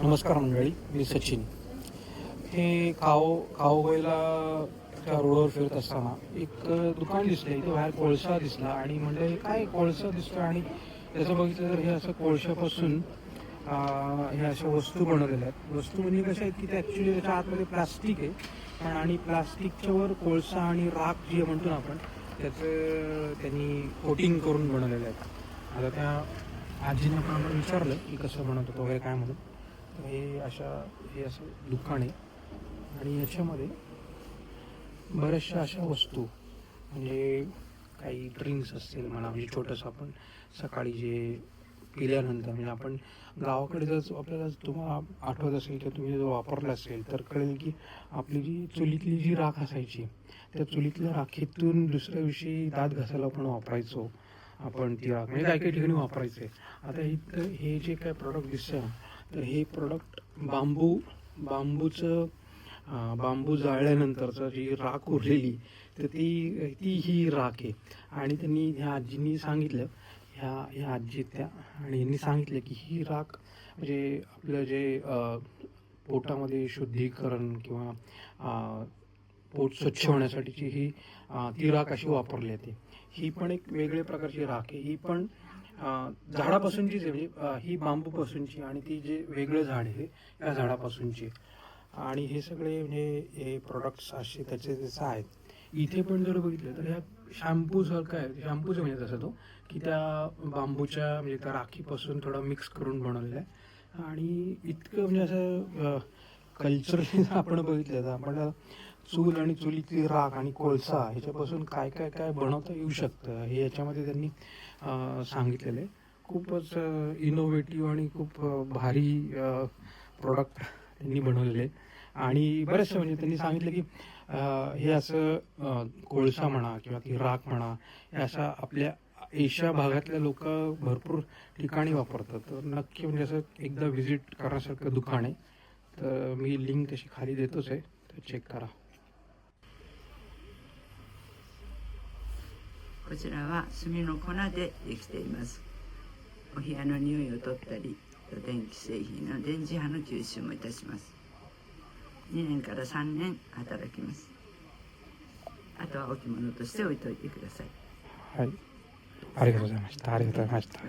नमस्कार मंडळी, मी सचिन. हे खाओगोयला त्या रोडवर फिरत असताना एक दुकान दिसलं. इथे बाहेर कोळसा दिसला आणि म्हणलं हे काय कोळसा दिसतो, आणि त्याचं बघितलं तर हे असं कोळशापासून हे अशा वस्तू बनवलेल्या आहेत. वस्तू म्हणजे कशा आहेत की ते ॲक्च्युली त्याच्या आतमध्ये प्लास्टिक आहे, पण आणि प्लास्टिकच्यावर कोळसा आणि राख जे म्हणतो ना आपण, त्याचं त्यांनी कोटिंग करून बनवलेलं आहे. आता त्या आजीने पण आपण विचारलं की कसं बनवतो वगैरे काय म्हणून. तर हे असं दुकान आहे आणि याच्यामध्ये बऱ्याचशा अशा वस्तू, म्हणजे काही ड्रिंक्स असतील म्हणा, म्हणजे छोटंसं आपण सकाळी जे पिल्यानंतर, म्हणजे आपण गावाकडे जर आपल्याला तुम्हाला आठवत असेल किंवा तुम्ही जर वापरलं असेल तर कळेल की आपली जी चुलीतली जी राख असायची, त्या चुलीतल्या राखीतून दुसऱ्या दिवशी दात घासायला आपण वापरायचो. आपण ती राख म्हणजे काही काही ठिकाणी वापरायचे. आता इथं हे जे काय प्रोडक्ट दिसतं ना, तर हे प्रोडक्ट बांबूचं बांबू जाळल्यानंतरचं जी राख उरलेली, तर ती ही राख आहे. आणि त्यांनी ह्या आजींनी सांगितलं, ह्या आजी त्या, आणि यांनी सांगितलं की ही राख म्हणजे आपलं जे पोटामध्ये शुद्धीकरण किंवा पोट स्वच्छ होण्यासाठीची ती राख अशी वापरली जाते. ही पण एक वेगळ्या प्रकारची राख आहे. ही पण झाडापासूनचीच आहे, म्हणजे ही बांबूपासूनची, आणि ती जे वेगळं झाड आहे या झाडापासूनची. आणि हे सगळे म्हणजे हे प्रोडक्ट्स असे त्याचं आहेत. इथे पण जर बघितलं तर ह्या शॅम्पूसारखं आहे. शॅम्पूचं म्हणजे तसं तो की त्या बांबूच्या म्हणजे त्या राखीपासून थोडं मिक्स करून बनवलेलं आहे. आणि इतकं म्हणजे असं कल्चरली जर आपण बघितलं तर आपल्याला चूल आणि चुलीतली राख आणि कोळसा ह्याच्यापासून काय काय काय बनवता येऊ शकतं हे याच्यामध्ये त्यांनी सांगितलेलं आहे. खूपच इनोव्हेटिव्ह आणि खूप भारी प्रोडक्ट त्यांनी बनवलेले आहे. आणि बरेचसे म्हणजे त्यांनी सांगितलं की हे असं कोळसा म्हणा किंवा ती राख म्हणा, हे अशा आपल्या एशिया भागातल्या लोक भरपूर ठिकाणी वापरतात. तर नक्की म्हणजे असं एकदा व्हिजिट करण्यासारखं दुकान आहे. तर मी लिंक तशी खाली देतोच आहे, तर चेक करा. こちらは炭の粉でできています。お部屋の匂いを取ったり、電気製品の電磁波の吸収もいたします。2年から3年働きます。あとは置物として置いといてください。はい、ありがとうございました。ありがとうございました。